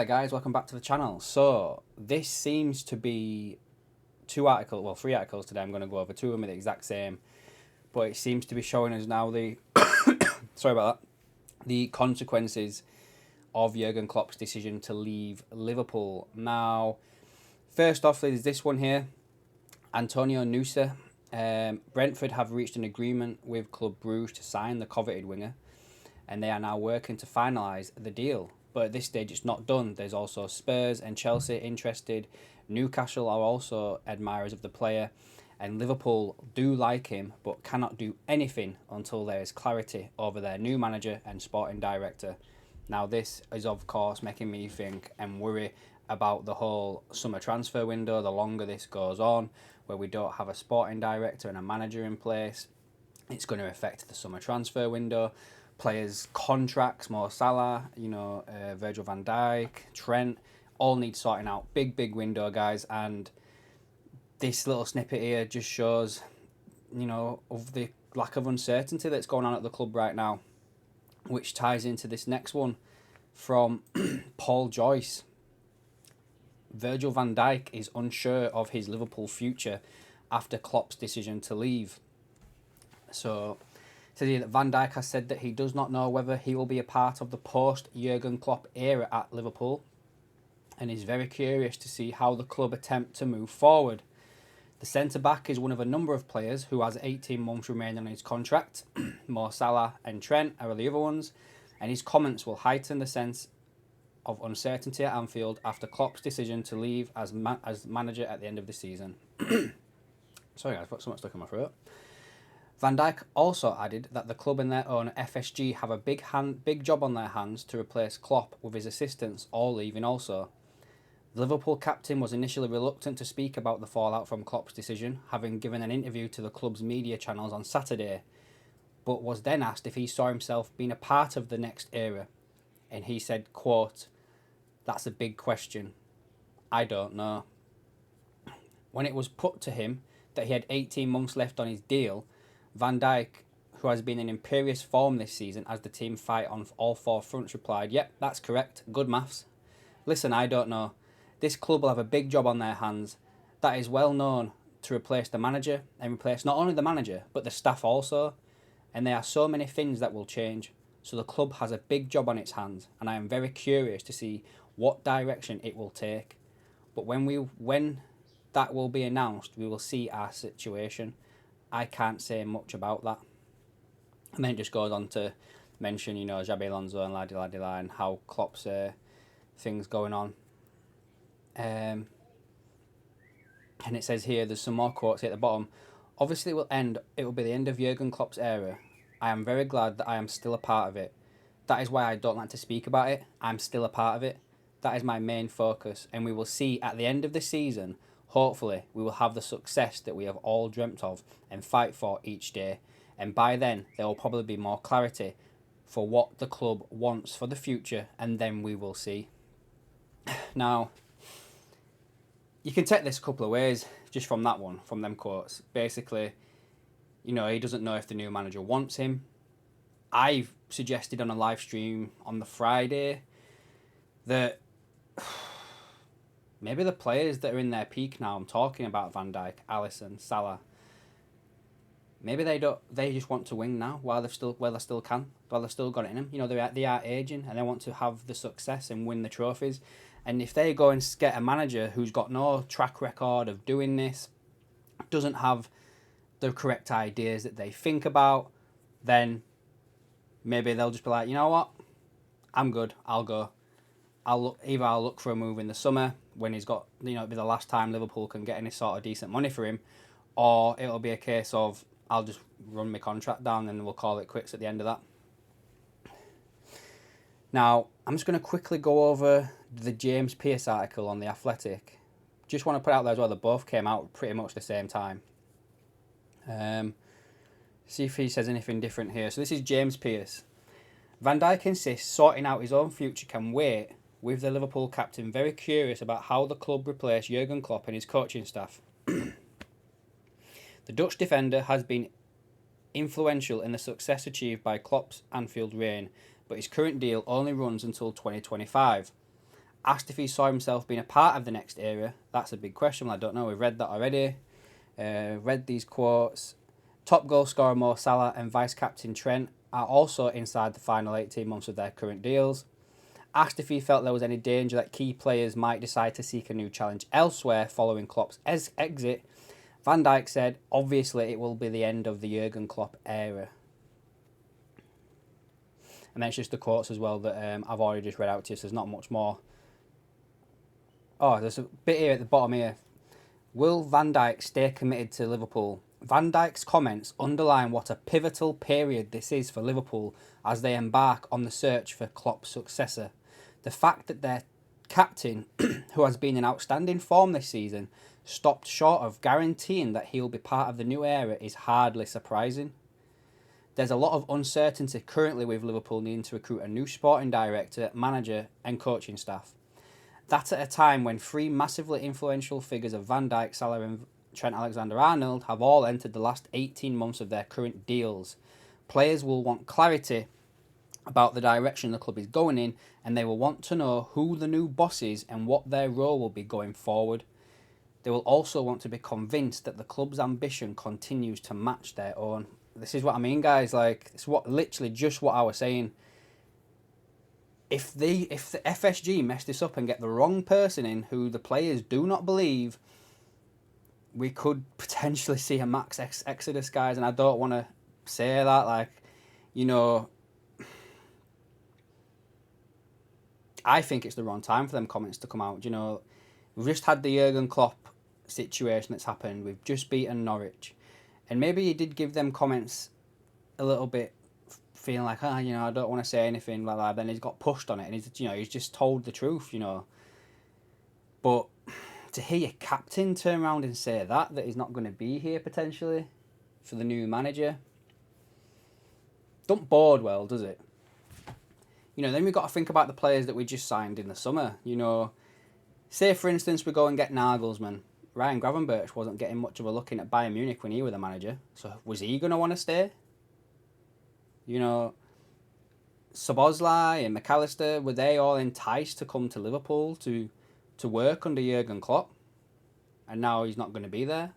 guys, welcome back to the channel. So this seems to be three articles today. I'm going to go over two of them are the exact same, but it seems to be showing us now the sorry about that, the consequences of Jurgen Klopp's decision to leave Liverpool. Now, first off, there's this one here, Antonio Nusa. Brentford have reached an agreement with Club Brugge to sign the coveted winger, and they are now working to finalise the deal. But at this stage, it's not done. There's also Spurs and Chelsea interested. Newcastle are also admirers of the player. And Liverpool do like him, but cannot do anything until there is clarity over their new manager and sporting director. Now, this is, of course, making me think and worry about the whole summer transfer window. The longer this goes on, where we don't have a sporting director and a manager in place, it's going to affect the summer transfer window. Players' contracts, Mo Salah, Virgil van Dijk, Trent, all need sorting out. Big window, guys. And this little snippet here just shows, of the lack of uncertainty that's going on at the club right now, which ties into this next one from Paul Joyce. Virgil van Dijk is unsure of his Liverpool future after Klopp's decision to leave. So, today that Van Dijk has said that he does not know whether he will be a part of the post-Jurgen Klopp era at Liverpool, and is very curious to see how the club attempt to move forward. The centre-back is one of a number of players who has 18 months remaining on his contract. Mo Salah and Trent are the other ones, and his comments will heighten the sense of uncertainty at Anfield after Klopp's decision to leave as manager at the end of the season. Sorry guys, I've got something stuck in my throat. Van Dijk also added that the club and their owner FSG have a big job on their hands to replace Klopp, with his assistants all leaving also. The Liverpool captain was initially reluctant to speak about the fallout from Klopp's decision, having given an interview to the club's media channels on Saturday, but was then asked if he saw himself being a part of the next era, and he said, quote, "That's a big question. I don't know." When it was put to him that he had 18 months left on his deal, Van Dijk, who has been in imperious form this season as the team fight on all four fronts, replied, "Yep, that's correct. Good maths. Listen, I don't know. This club will have a big job on their hands. That is well known, to replace the manager and replace not only the manager but the staff also. And there are so many things that will change. So the club has a big job on its hands, and I am very curious to see what direction it will take. But when that will be announced, we will see our situation. I can't say much about that." And then it just goes on to mention, Xabi Alonso and la and how Klopp's things going on. And it says here, there's some more quotes here at the bottom. "Obviously it will be the end of Jurgen Klopp's era. I am very glad that I am still a part of it. That is why I don't like to speak about it. I'm still a part of it. That is my main focus, and we will see at the end of the season, hopefully, we will have the success that we have all dreamt of and fight for each day. And by then, there will probably be more clarity for what the club wants for the future, and then we will see." Now, you can take this a couple of ways just from that one, from them quotes. Basically, he doesn't know if the new manager wants him. I've suggested on a live stream on the Friday that maybe the players that are in their peak now, I'm talking about Van Dijk, Alisson, Salah, maybe they just want to win now while they still got it in them. They are aging and they want to have the success and win the trophies. And if they go and get a manager who's got no track record of doing this, doesn't have the correct ideas that they think about, then maybe they'll just be like, you know what, I'm good, I'll go. I'll look for a move in the summer when he's got, it'll be the last time Liverpool can get any sort of decent money for him, or it'll be a case of I'll just run my contract down and we'll call it quits at the end of that. Now, I'm just going to quickly go over the James Pearce article on The Athletic. Just want to put out there as well, they both came out pretty much the same time. See if he says anything different here. So this is James Pearce. Van Dijk insists sorting out his own future can wait, with the Liverpool captain very curious about how the club replace Jurgen Klopp and his coaching staff. The Dutch defender has been influential in the success achieved by Klopp's Anfield reign, but his current deal only runs until 2025. Asked if he saw himself being a part of the next era. That's a big question. Well, I don't know. We've read that already. Read these quotes. Top goal scorer Mo Salah and vice captain Trent are also inside the final 18 months of their current deals. Asked if he felt there was any danger that key players might decide to seek a new challenge elsewhere following Klopp's exit, Van Dijk said, obviously it will be the end of the Jurgen Klopp era. And then it's just the quotes as well that I've already just read out to you, so there's not much more. Oh, there's a bit here at the bottom here. Will Van Dijk stay committed to Liverpool? Van Dijk's comments underline what a pivotal period this is for Liverpool as they embark on the search for Klopp's successor. The fact that their captain, who has been in outstanding form this season, stopped short of guaranteeing that he'll be part of the new era is hardly surprising. There's a lot of uncertainty currently with Liverpool needing to recruit a new sporting director, manager and coaching staff. That at a time when three massively influential figures of Van Dijk, Salah and Trent Alexander-Arnold have all entered the last 18 months of their current deals. Players will want clarity about the direction the club is going in, and they will want to know who the new boss is and what their role will be going forward. They will also want to be convinced that the club's ambition continues to match their own. This is what I mean, guys. Like, it's literally just what I was saying. If the FSG mess this up and get the wrong person in who the players do not believe, we could potentially see a max exodus, guys. And I don't want to say that, like, you know, I think it's the wrong time for them comments to come out. You know, we've just had the Jurgen Klopp situation that's happened. We've just beaten Norwich. And maybe he did give them comments a little bit feeling like, you know, I don't want to say anything like that. Then he's got pushed on it and he's just told the truth, you know. But to hear your captain turn around and say that he's not going to be here potentially for the new manager, don't bode well, does it? You know, then we've got to think about the players that we just signed in the summer. You know, say for instance we go and get Nagelsmann. Ryan Gravenberch wasn't getting much of a look in at Bayern Munich when he was the manager. So was he going to want to stay? You know, Szoboszlai and McAllister, were they all enticed to come to Liverpool to work under Jurgen Klopp? And now he's not going to be there.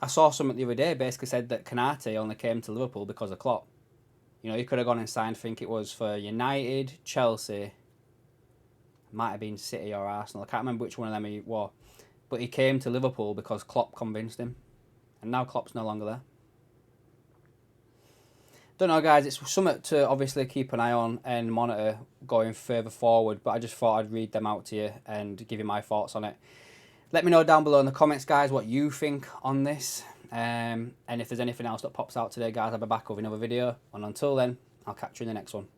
I saw something the other day basically said that Konate only came to Liverpool because of Klopp. You know, he could have gone and signed, I think it was for United, Chelsea, might have been City or Arsenal. I can't remember which one of them he was. But he came to Liverpool because Klopp convinced him. And now Klopp's no longer there. Don't know, guys. It's something to obviously keep an eye on and monitor going further forward. But I just thought I'd read them out to you and give you my thoughts on it. Let me know down below in the comments, guys, what you think on this. And if there's anything else that pops out today, guys, I'll be back with another video. And until then, I'll catch you in the next one.